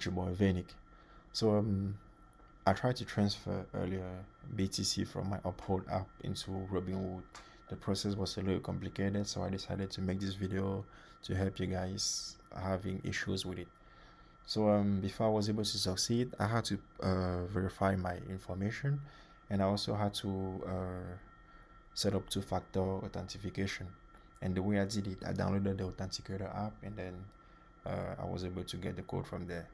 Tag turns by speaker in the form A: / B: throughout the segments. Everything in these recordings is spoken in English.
A: your boy Venick. So I tried to transfer earlier BTC from my Uphold app into Robinhood. The process was a little complicated, so I decided to make this video to help you guys having issues with it. So before I was able to succeed, I had to verify my information, and I also had to set up two-factor authentication. And the way I did it, I downloaded the authenticator app, and then I was able to get the code from there.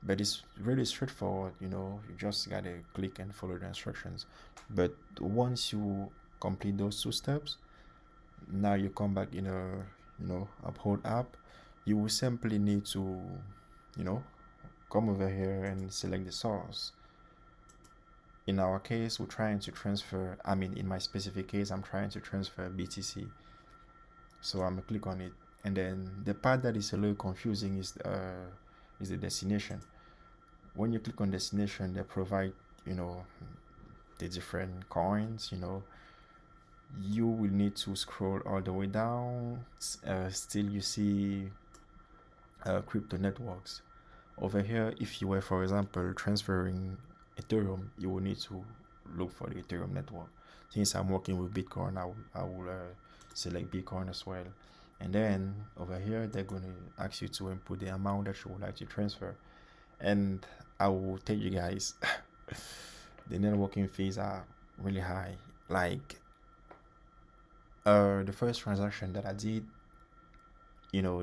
A: But it's really straightforward, you just gotta click and follow the instructions. But once you complete those two steps, now you come back in a Uphold app. You will simply need to come over here and select the source. In our case, we're trying to transfer, in my specific case, I'm trying to transfer BTC. So I'm gonna click on it, and then the part that is a little confusing is the destination. When you click on destination, they provide the different coins. You will need to scroll all the way down. Still you see crypto networks. Over here, if you were, for example, transferring Ethereum, you will need to look for the Ethereum network. Since I'm working with Bitcoin, I will select Bitcoin as well. And then over here, they're going to ask you to input the amount that you would like to transfer. And I will tell you guys, the networking fees are really high. Like the first transaction that I did,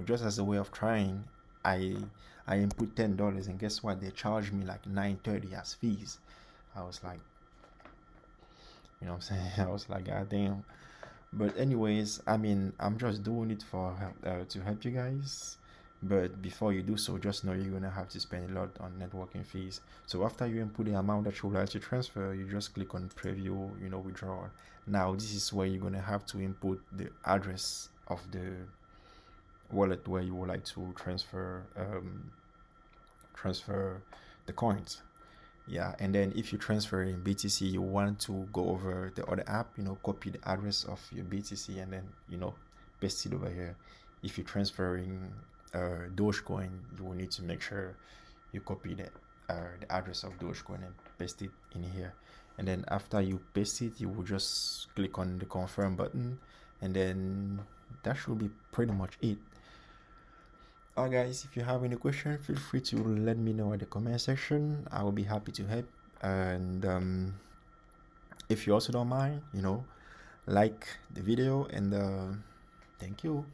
A: just as a way of trying, I input $10, and guess what? They charged me like $9.30 as fees. I was like, what I'm saying? I was like, God damn. But anyways, I'm just doing it for to help you guys. But before you do so, just know you're gonna have to spend a lot on networking fees. So after you input the amount that you would like to transfer, you just click on preview, withdrawal. Now this is where you're gonna have to input the address of the wallet where you would like to transfer the coins. Yeah, and then if you transfer in BTC, you want to go over the other app, copy the address of your BTC and then paste it over here. If you're transferring Dogecoin, you will need to make sure you copy the address of Dogecoin and paste it in here. And then after you paste it, you will just click on the confirm button, and then that should be pretty much it. Alright guys, if you have any question, feel free to let me know in the comment section. I will be happy to help. And if you also don't mind, like the video, and thank you.